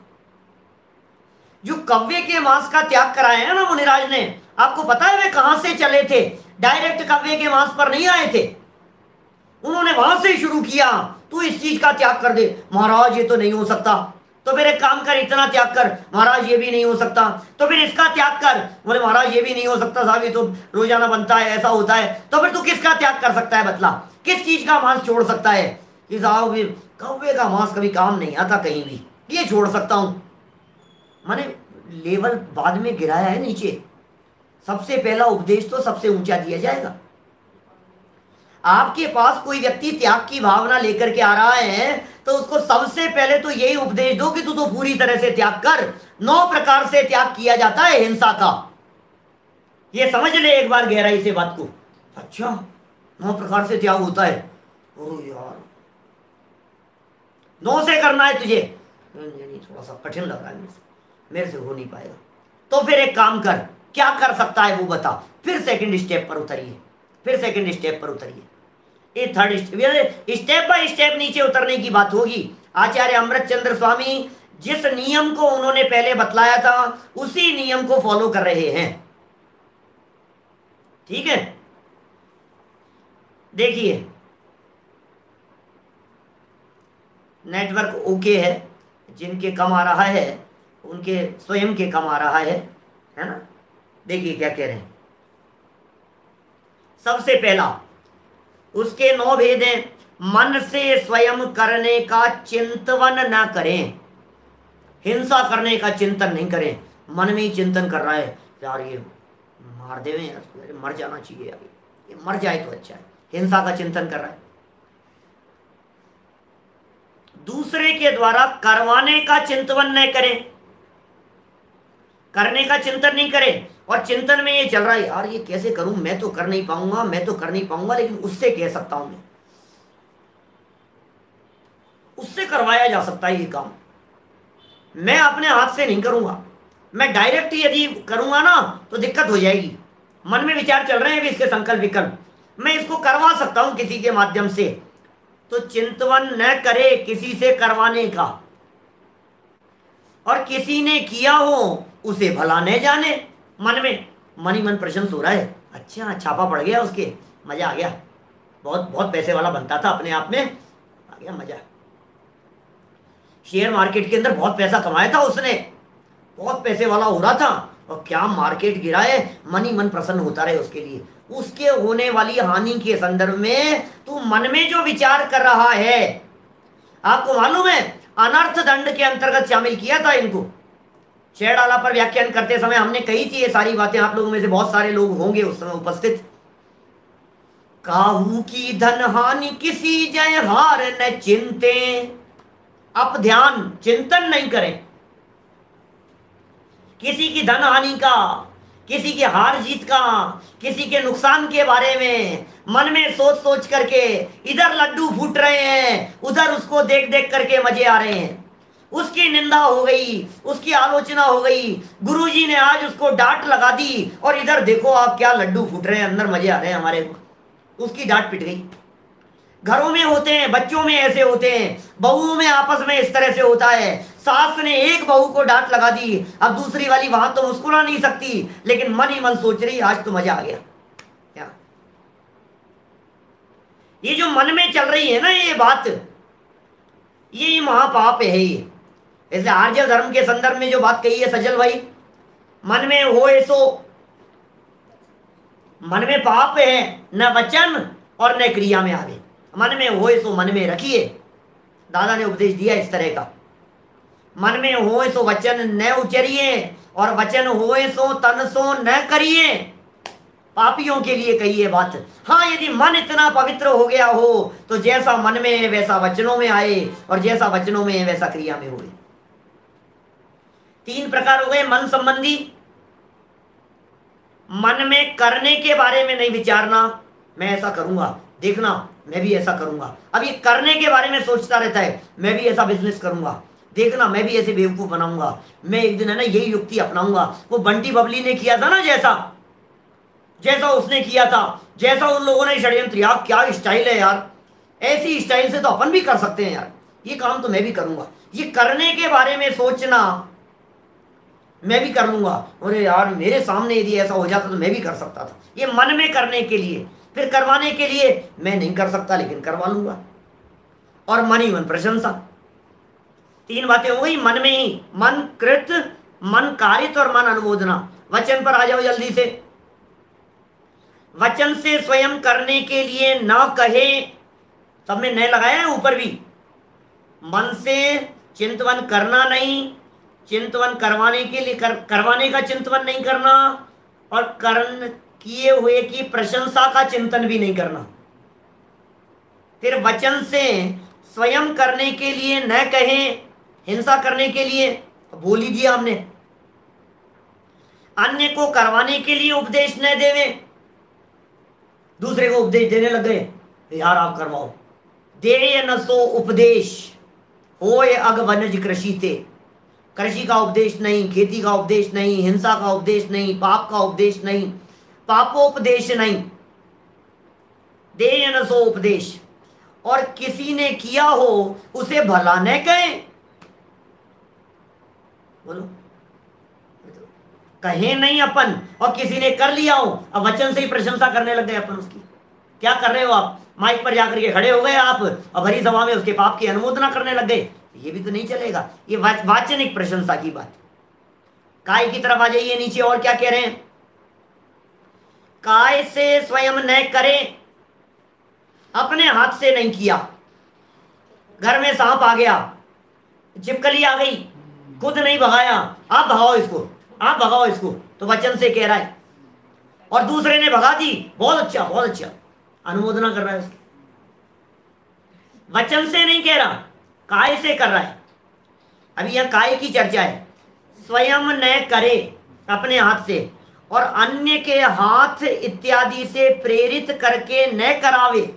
जो कव्वे के मांस का त्याग कराया है ना मुनिराज ने, आपको पता है वे कहां से चले थे? डायरेक्ट कव्वे के मांस पर नहीं आए थे, उन्होंने वहां से शुरू किया। तू इस चीज का त्याग कर दे। महाराज ये तो नहीं हो सकता, तो फिर एक काम कर, इतना त्याग कर। महाराज ये भी नहीं हो सकता, तो फिर इसका त्याग कर। बोले महाराज ये भी नहीं हो सकता साहब, ये तो रोजाना बनता है, ऐसा होता है। तो फिर तू किसका त्याग कर सकता है? बतला, किस चीज का मांस छोड़ सकता है? कि साहब कौवे का मांस कभी काम नहीं आता कहीं भी, ये छोड़ सकता हूं। माने लेवल बाद में गिराया है नीचे। सबसे पहला उपदेश तो सबसे ऊंचा दिया जाएगा। आपके पास कोई व्यक्ति त्याग की भावना लेकर के आ रहा है तो उसको सबसे पहले तो यही उपदेश दो कि तू तो पूरी तरह से त्याग कर। 9 प्रकार से त्याग किया जाता है हिंसा का। ये समझ ले एक बार गहराई से बात को। अच्छा, 9 प्रकार से त्याग होता है? ओ यार, 9 से करना है तुझे? नहीं, थोड़ा सा कठिन लग रहा है मेरे से हो नहीं पाएगा। तो फिर एक काम कर, क्या कर सकता है वो बता। फिर सेकंड स्टेप पर उतरिए, फिर सेकंड स्टेप पर उतरिए। ये थर्ड स्टेप बाय स्टेप नीचे उतरने की बात होगी। आचार्य अमृत चंद्र स्वामी जिस नियम को उन्होंने पहले बतलाया था उसी नियम को फॉलो कर रहे हैं। ठीक है, देखिए नेटवर्क ओके है, जिनके कम आ रहा है उनके स्वयं के कम आ रहा है ना। देखिए क्या कह रहे हैं। सबसे पहला उसके 9 भेद हैं। मन से स्वयं करने का चिंतन न करें, हिंसा करने का चिंतन नहीं करें। मन में ही चिंतन कर रहा है, यार ये मार देवे यार, मर जाना चाहिए यार, ये मर जाए तो अच्छा है। हिंसा का चिंतन कर रहा है। दूसरे के द्वारा करवाने का चिंतन न करें, करने का चिंतन नहीं करें। और चिंतन में ये चल रहा है, यार ये कैसे करूं, मैं तो कर नहीं पाऊंगा, मैं तो कर नहीं पाऊंगा, लेकिन उससे कह सकता हूं, मैं उससे करवाया जा सकता है ये काम, मैं अपने हाथ से नहीं करूंगा। मैं डायरेक्ट यदि करूंगा ना तो दिक्कत हो जाएगी। मन में विचार चल रहे हैं भी इसके संकल्प विकल्प, मैं इसको करवा सकता हूं किसी के माध्यम से। तो चिंतन न करे किसी से करवाने का, और किसी ने किया हो उसे भला न जाने। मन ही मन प्रशंस हो रहा है, अच्छा छापा पड़ गया उसके, मजा आ गया, बहुत बहुत पैसे वाला बनता था अपने आप में, आ गया मजा। शेयर मार्केट के अंदर बहुत पैसा कमाया था उसने, बहुत पैसे वाला हो रहा था, और क्या मार्केट गिरा है, मन ही मन प्रसन्न होता रहे उसके लिए। उसके होने वाली हानि के संदर्भ में तू मन में जो विचार कर रहा है, आपको मालूम है अनर्थ दंड के अंतर्गत शामिल किया था इनको। छेड़ाला पर व्याख्यान करते समय हमने कही थी ये सारी बातें, आप लोगों में से बहुत सारे लोग होंगे उस समय उपस्थित। काहू की धन हानि किसी जय हार न चिंते, आप ध्यान चिंतन नहीं करें किसी की धन हानि का, किसी की हार जीत का, किसी के नुकसान के बारे में। मन में सोच सोच करके इधर लड्डू फूट रहे हैं, उधर उसको देख देख करके मजे आ रहे हैं। उसकी निंदा हो गई, उसकी आलोचना हो गई, गुरुजी ने आज उसको डांट लगा दी, और इधर देखो आप क्या लड्डू फूट रहे हैं, अंदर मजे आ रहे हैं हमारे को। उसकी डांट पिट गई। घरों में होते हैं, बच्चों में ऐसे होते हैं, बहुओं में आपस में इस तरह से होता है। सास ने एक बहू को डांट लगा दी, अब दूसरी वाली वहां तो मुस्कुरा नहीं सकती, लेकिन मन ही मन सोच रही आज तो मजा आ गया। क्या ये जो मन में चल रही है ना ये बात, ये महापाप है ये। इसलिए आर्य धर्म के संदर्भ में जो बात कही है सजल भाई, मन में हो सो, मन में पाप है, न वचन और न क्रिया में आवे। मन में हो सो मन में रखिए, दादा ने उपदेश दिया इस तरह का। मन में हो सो वचन न उचरिए, और वचन हो सो तन सो न करिए। पापियों के लिए कही है बात। हाँ, यदि मन इतना पवित्र हो गया हो तो जैसा मन में है वैसा वचनों में आए, और जैसा वचनों में है वैसा क्रिया में होए। 3 प्रकार हो गए मन संबंधी। मन में करने के बारे में नहीं विचारना, मैं ऐसा करूंगा, देखना मैं भी ऐसा करूंगा। अब ये करने के बारे में सोचता रहता है, मैं भी ऐसा बिजनेस करूंगा, देखना मैं भी ऐसे बेवकूफ बनाऊंगा, मैं एक दिन है ना यही युक्ति अपनाऊंगा। वो बंटी बबली ने किया था ना, जैसा उसने किया था, जैसा उन लोगों ने षड्यंत्र, यार क्या स्टाइल है यार, ऐसी स्टाइल से तो अपन भी कर सकते हैं यार, ये काम तो मैं भी करूंगा। ये करने के बारे में सोचना, मैं भी कर लूंगा, अरे यार मेरे सामने यदि ऐसा हो जाता तो मैं भी कर सकता था। ये मन में करने के लिए। फिर करवाने के लिए मैं नहीं कर सकता लेकिन करवा लूंगा, और मन ही मन प्रशंसा। 3 बातें हो गई मन में ही, मन कृत, मन कारित और मन अनुमोदना। वचन पर आ जाओ जल्दी से। वचन से स्वयं करने के लिए न कहे, सब में न लगाया है ऊपर भी। मन से चिंतन करना नहीं, चिंतन करवाने के लिए करवाने का चिंतन नहीं करना, और किए हुए की प्रशंसा का चिंतन भी नहीं करना। फिर वचन से स्वयं करने के लिए न कहें, हिंसा करने के लिए बोल ही दिया हमने। अन्य को करवाने के लिए उपदेश न देवे, दूसरे को उपदेश देने लग गए, यार आप करवाओ। दे न सो उपदेश होए अग वनज कृषि थे, कृषि का उपदेश नहीं, खेती का उपदेश नहीं, हिंसा का उपदेश नहीं, पाप का उपदेश नहीं, पापोपदेश नहीं। दे न सो उपदेश, और किसी ने किया हो उसे भला न कहे। बोलो, कहे नहीं अपन, और किसी ने कर लिया हो, अब वचन से ही प्रशंसा करने लग गए अपन उसकी। क्या कर रहे हो आप? माइक पर जाकर के खड़े हो गए आप और भरी सभा में उसके पाप की अनुमोदना करने लग गए। ये भी तो नहीं चलेगा, ये वाचनिक प्रशंसा की बात। काय की तरफ आ जाइए नीचे, और क्या कह रहे हैं? काय से स्वयं न करे, अपने हाथ से नहीं किया। घर में सांप आ गया, छिपकली आ गई, खुद नहीं भगाया, आप भगाओ इसको, आप भगाओ इसको, तो वचन से कह रहा है। और दूसरे ने भगा दी, बहुत अच्छा बहुत अच्छा, अनुमोदना कर रहा है उसकी। वचन से नहीं कह रहा, काय से कर रहा है। अभी यह काय की चर्चा है। स्वयं न करे अपने हाथ से, और अन्य के हाथ इत्यादि से प्रेरित करके न करावे।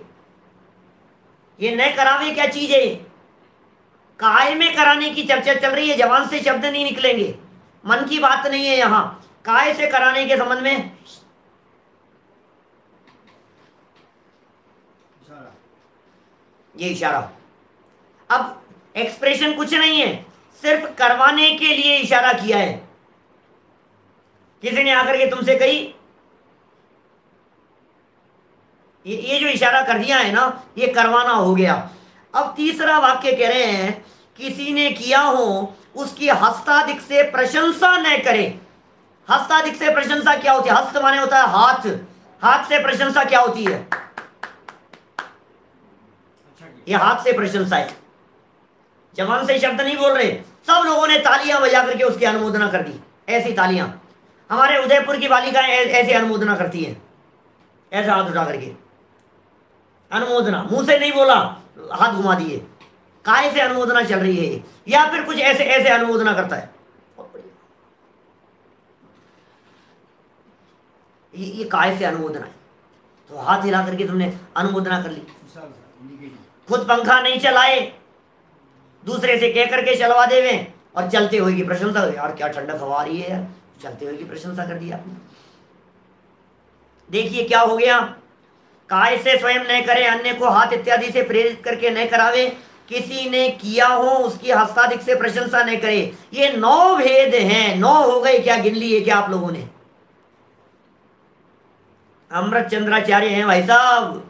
ये न करावे क्या चीज है? काय में कराने की चर्चा चल रही है, जबान से शब्द नहीं निकलेंगे, मन की बात नहीं है यहां। काय से कराने के संबंध में ये इशारा। अब एक्सप्रेशन कुछ नहीं है, सिर्फ करवाने के लिए इशारा किया है। किसी ने आकर के तुमसे कही, ये जो इशारा कर दिया है ना, ये करवाना हो गया। अब तीसरा वाक्य कह रहे हैं, किसी ने किया हो उसकी हस्तादिक से प्रशंसा न करे। हस्तादिक से प्रशंसा क्या होती है? हस्त माने होता है हाथ, हाथ से प्रशंसा क्या होती है? ये हाथ से प्रशंसा है, जबान से शब्द नहीं बोल रहे। सब लोगों ने तालियां बजा करके उसकी अनुमोदना कर दी। ऐसी तालियां हमारे उदयपुर की बालिकाएं ऐसे अनुमोदना करती हैं, ऐसा हाथ उठा करके अनुमोदना, मुंह से नहीं बोला, हाथ घुमा दिए। काय से अनुमोदना चल रही है? या फिर कुछ ऐसे ऐसे अनुमोदना करता है। ये काय से अनुमोदना है, तो हाथ हिला करके तुमने अनुमोदना कर ली। खुद पंखा नहीं चलाए, दूसरे से कह करके चलवा देवे, और चलते हुए की प्रशंसा। यार क्या ठंडक हवा आ रही है यार, चलते हुए की प्रशंसा कर दी आपने। देखिए क्या हो गया। काय से स्वयं न करे, अन्य को हाथ इत्यादि से प्रेरित करके न करावे, किसी ने किया हो उसकी हस्तादिक से प्रशंसा न करे। ये 9 भेद हैं। 9 हो गए क्या? गिन लिए क्या आप लोगों ने? अमृत चंद्राचार्य हैं भाई साहब,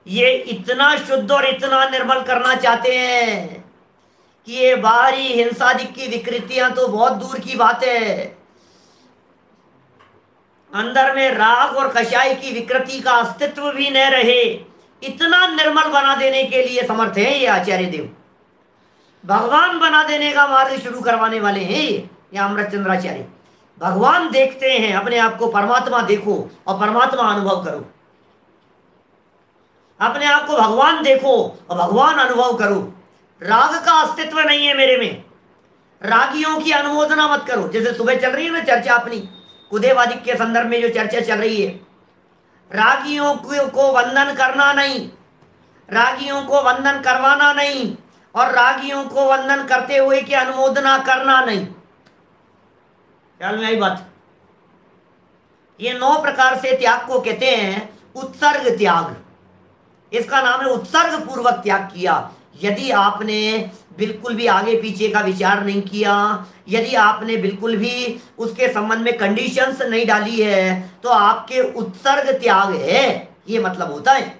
ये इतना शुद्ध और इतना निर्मल करना चाहते हैं कि ये बाहरी हिंसादिक की विकृतियां तो बहुत दूर की बात है, अंदर में राग और कषाय की विकृति का अस्तित्व भी न रहे, इतना निर्मल बना देने के लिए समर्थ है ये आचार्य देव। भगवान बना देने का मार्ग शुरू करवाने वाले हैं ये अमृत चंद्राचार्य। भगवान देखते हैं, अपने आप को परमात्मा देखो और परमात्मा अनुभव करो। अपने आप को भगवान देखो और भगवान अनुभव करो। राग का अस्तित्व नहीं है मेरे में, रागियों की अनुमोदना मत करो। जैसे सुबह चल रही है ना चर्चा अपनी कुदेवादिक के संदर्भ में, जो चर्चा चल रही है, रागियों को वंदन करना नहीं, रागियों को वंदन करवाना नहीं, और रागियों को वंदन करते हुए की अनुमोदना करना नहीं। ख्याल में आई बात? ये 9 प्रकार से त्याग को कहते हैं उत्सर्ग त्याग। इसका नाम है उत्सर्ग पूर्वक त्याग किया। यदि आपने बिल्कुल भी आगे पीछे का विचार नहीं किया, यदि आपने बिल्कुल भी उसके संबंध में कंडीशंस नहीं डाली है, तो आपके उत्सर्ग त्याग है, ये मतलब होता है।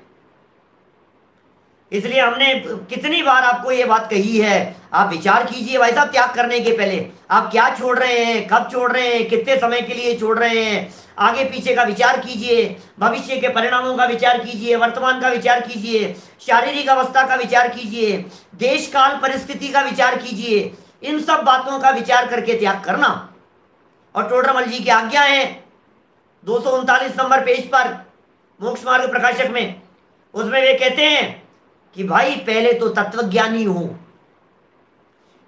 इसलिए हमने कितनी बार आपको ये बात कही है, आप विचार कीजिए भाई साहब, त्याग करने के पहले आप क्या छोड़ रहे हैं, कब छोड़ रहे हैं, कितने समय के लिए छोड़ रहे हैं। आगे पीछे का विचार कीजिए, भविष्य के परिणामों का विचार कीजिए, वर्तमान का विचार कीजिए, शारीरिक अवस्था का विचार कीजिए, देश काल परिस्थिति का विचार कीजिए। इन सब बातों का विचार करके त्याग करना। और टोडरमल जी की आज्ञा है 239 नंबर पेज पर मोक्ष मार्ग प्रकाशक में, उसमें वे कहते हैं कि भाई पहले तो तत्वज्ञानी हो,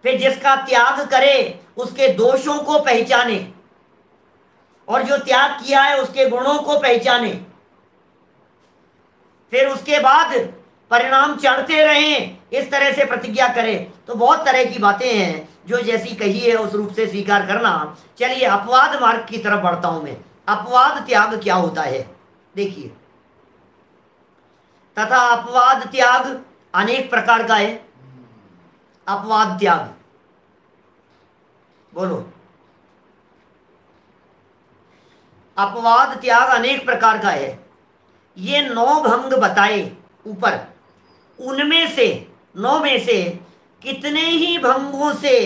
फिर जिसका त्याग करे उसके दोषों को पहचाने, और जो त्याग किया है उसके गुणों को पहचाने, फिर उसके बाद परिणाम चढ़ते रहें, इस तरह से प्रतिज्ञा करें। तो बहुत तरह की बातें हैं जो जैसी कही है उस रूप से स्वीकार करना। चलिए अपवाद मार्ग की तरफ बढ़ता हूं मैं। अपवाद त्याग क्या होता है देखिए। तथा अपवाद त्याग अनेक प्रकार का है। अपवाद त्याग बोलो। अपवाद त्याग अनेक प्रकार का है। ये 9 भंग बताए ऊपर, उनमें से 9 में से कितने ही भंगों से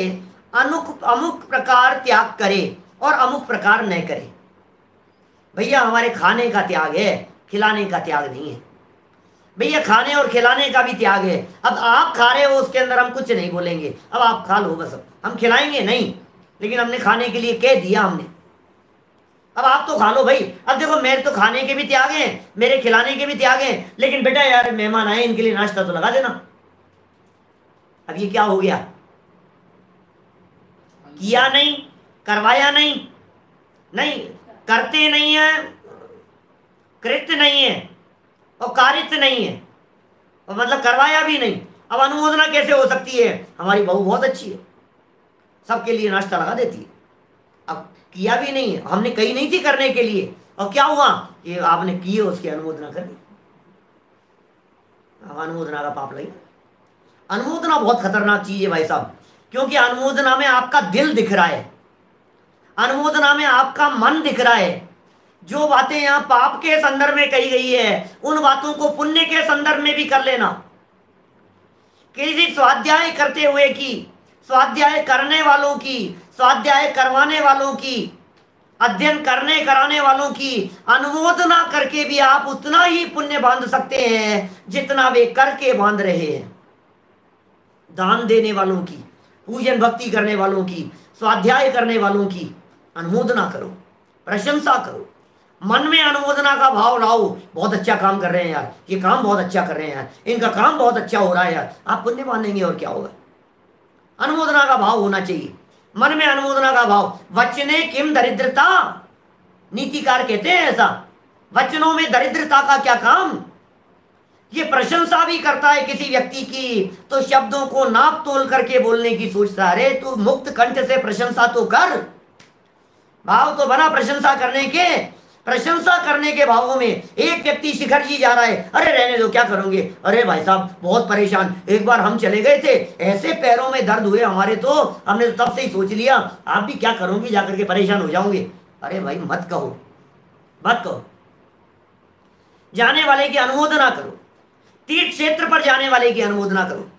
अमुक प्रकार त्याग करे और अमुक प्रकार न करे। भैया हमारे खाने का त्याग है, खिलाने का त्याग नहीं है। भैया खाने और खिलाने का भी त्याग है। अब आप खा रहे हो उसके अंदर हम कुछ नहीं बोलेंगे, अब आप खा लो बस, हम खिलाएंगे नहीं, लेकिन हमने खाने के लिए कह दिया हमने, अब आप तो खा लो भाई। अब देखो मेरे तो खाने के भी त्याग हैं, मेरे खिलाने के भी त्याग हैं, लेकिन बेटा यार मेहमान आए इनके लिए नाश्ता तो लगा देना। अब ये क्या हो गया? किया नहीं, करवाया नहीं, नहीं करते नहीं है, कृत्य नहीं है और कारित नहीं है, और मतलब करवाया भी नहीं। अब अनुमोदना कैसे हो सकती है? हमारी बहू बहुत अच्छी है, सबके लिए नाश्ता लगा देती है। अब किया भी नहीं है, हमने कही नहीं थी करने के लिए, और क्या हुआ? ये आपने की है उसकी अनुमोदना कर दी, अनुमोदना का पाप लगेगा। अनुमोदना बहुत खतरनाक चीज है भाई साहब, क्योंकि अनुमोदना में आपका दिल दिख रहा है, अनुमोदना में आपका मन दिख रहा है। जो बातें यहां पाप के संदर्भ में कही गई है उन बातों को पुण्य के संदर्भ में भी कर लेना। किसी स्वाध्याय करते हुए की, स्वाध्याय करने वालों की, स्वाध्याय करवाने वालों की, अध्ययन करने कराने वालों की अनुमोदना करके भी आप उतना ही पुण्य बांध सकते हैं जितना वे करके बांध रहे हैं। दान देने वालों की, पूजन भक्ति करने वालों की, स्वाध्याय करने वालों की अनुमोदना करो, प्रशंसा करो, मन में अनुमोदना का भाव लाओ। बहुत अच्छा काम कर रहे हैं यार, ये काम बहुत अच्छा कर रहे हैं यार, इनका काम बहुत अच्छा हो रहा है यार, आप पुण्य बांधेंगे और क्या होगा। अनुमोदना का भाव होना चाहिए, मन में अनुमोदना का भाव। वचने किम दरिद्रता, नीतिकार कहते हैं ऐसा, वचनों में दरिद्रता का क्या काम। ये प्रशंसा भी करता है किसी व्यक्ति की तो शब्दों को नाप तोल करके बोलने की सोचता है। अरे तू मुक्त कंठ से प्रशंसा तो कर, भाव तो बना प्रशंसा करने के। प्रशंसा करने के भावों में एक व्यक्ति शिखर जी जा रहा है, अरे रहने दो क्या करोगे, अरे भाई साहब बहुत परेशान, एक बार हम चले गए थे ऐसे पैरों में दर्द हुए हमारे, तो हमने तो तब से ही सोच लिया आप भी क्या करोगे जाकर के परेशान हो जाओगे। अरे भाई मत कहो, मत कहो। जाने वाले की अनुमोदना करो, तीर्थ क्षेत्र पर जाने वाले की अनुमोदना करो,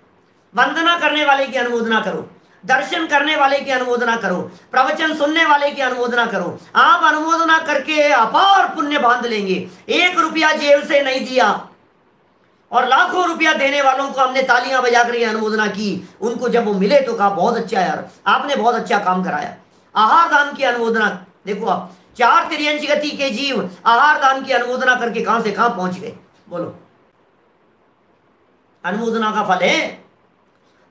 वंदना करने वाले की अनुमोदना करो, दर्शन करने वाले की अनुमोदना करो, प्रवचन सुनने वाले की अनुमोदना करो। आप अनुमोदना करके अपार पुण्य बांध लेंगे। 1 रुपया जेब से नहीं दिया और लाखों रुपया देने वालों को हमने तालियां बजा कर अनुमोदना की, उनको जब वो मिले तो कहा बहुत अच्छा यार, आपने बहुत अच्छा काम कराया। आहार दान की अनुमोदना देखो, आप 4 तिर्यंच गति के जीव आहार दान की अनुमोदना करके कहां से कहां पहुंच गए। बोलो, अनुमोदना का फल है,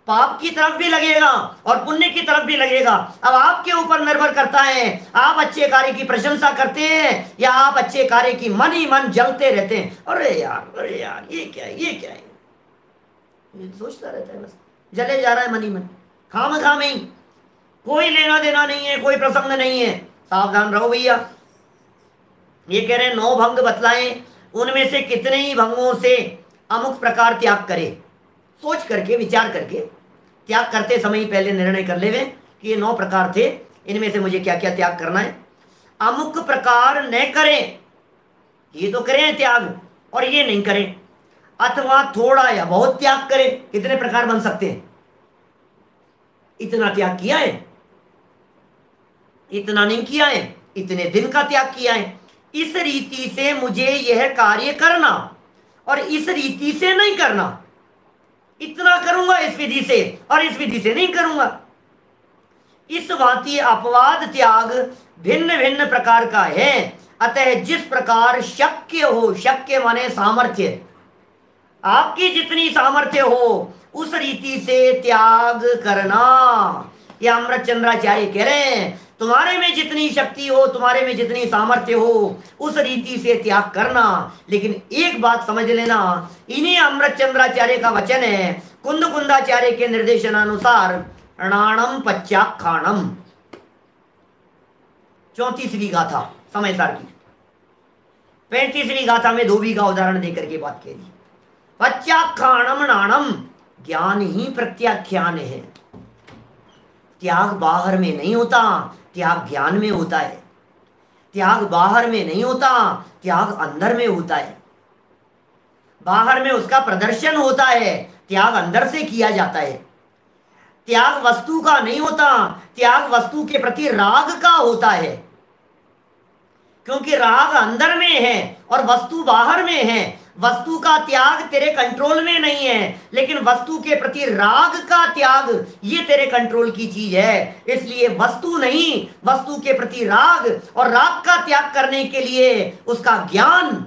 पाप की तरफ भी लगेगा और पुण्य की तरफ भी लगेगा। अब आपके ऊपर निर्भर करता है, आप अच्छे कार्य की प्रशंसा करते हैं या आप अच्छे कार्य की मन ही मन जलते रहते हैं। अरे यार ये क्या है, ये क्या है, ये सोचता रहता है, बस जले जा रहा है मन ही मन, खाम ही, कोई लेना देना नहीं है, कोई प्रसंग नहीं है। सावधान रहो भैया। ये कह रहे हैं 9 भंग बतलाएं, उनमें से कितने ही भंगों से अमुक प्रकार त्याग करे। सोच करके विचार करके त्याग करते समय ही पहले निर्णय कर लेवे कि ये 9 प्रकार थे, इनमें से मुझे क्या क्या त्याग करना है। अमुक प्रकार न करें, ये तो करें त्याग और ये नहीं करें, अथवा थोड़ा या बहुत त्याग करें। कितने प्रकार बन सकते हैं? इतना त्याग किया है, इतना नहीं किया है, इतने दिन का त्याग किया है, इस रीति से मुझे यह कार्य करना और इस रीति से नहीं करना, इतना करूंगा इस विधि से और इस विधि से नहीं करूंगा। इस भांति अपवाद त्याग भिन्न भिन्न प्रकार का है। अतः जिस प्रकार शक्य हो, शक्य माने सामर्थ्य, आपकी जितनी सामर्थ्य हो उस रीति से त्याग करना। ये अमृत चंद्राचार्य कह रहे हैं, तुम्हारे में जितनी शक्ति हो, तुम्हारे में जितनी सामर्थ्य हो, उस रीति से त्याग करना। लेकिन एक बात समझ लेना, इन्हीं अमृत चंद्राचार्य का वचन है, कुंद कुंदाचार्य के निर्देशनानुसार, णाणम पच्चाखाणम, 34वीं गाथा समय सार की, 35वीं गाथा में धोबी का उदाहरण देकर के बात कह दी। पच्चाखाणम नाणम, ज्ञान ही प्रत्याख्यान है। त्याग बाहर में नहीं होता, त्याग ज्ञान में होता है। त्याग बाहर में नहीं होता, त्याग अंदर में होता है। बाहर में उसका प्रदर्शन होता है, त्याग अंदर से किया जाता है। त्याग वस्तु का नहीं होता, त्याग वस्तु के प्रति राग का होता है। क्योंकि राग अंदर में है और वस्तु बाहर में है। वस्तु का त्याग तेरे कंट्रोल में नहीं है, लेकिन वस्तु के प्रति राग का त्याग ये तेरे कंट्रोल की चीज है। इसलिए वस्तु नहीं, वस्तु के प्रति राग और राग का त्याग करने के लिए उसका ज्ञान,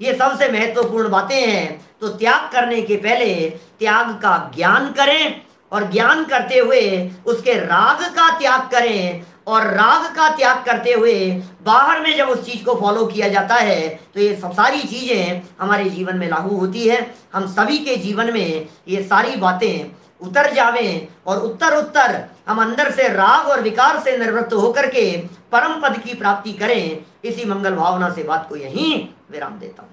ये सबसे महत्वपूर्ण बातें हैं। तो त्याग करने के पहले त्याग का ज्ञान करें और ज्ञान करते हुए उसके राग का त्याग करें, और राग का त्याग करते हुए बाहर में जब उस चीज को फॉलो किया जाता है तो ये सब सारी चीजें हमारे जीवन में लागू होती है। हम सभी के जीवन में ये सारी बातें उतर जावें और उत्तर उत्तर हम अंदर से राग और विकार से निवृत्त होकर के परम पद की प्राप्ति करें। इसी मंगल भावना से बात को यहीं विराम देता हूं।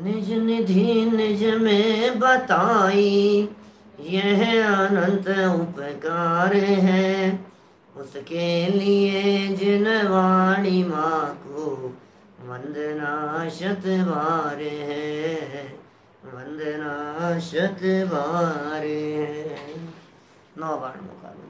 निज निधि निज में बताई, यह अनंत उपकार है। उसके लिए जिन वाणी माँ को वंदना शत बार है, वंदना शत बार है। 9 बार मुकाबला।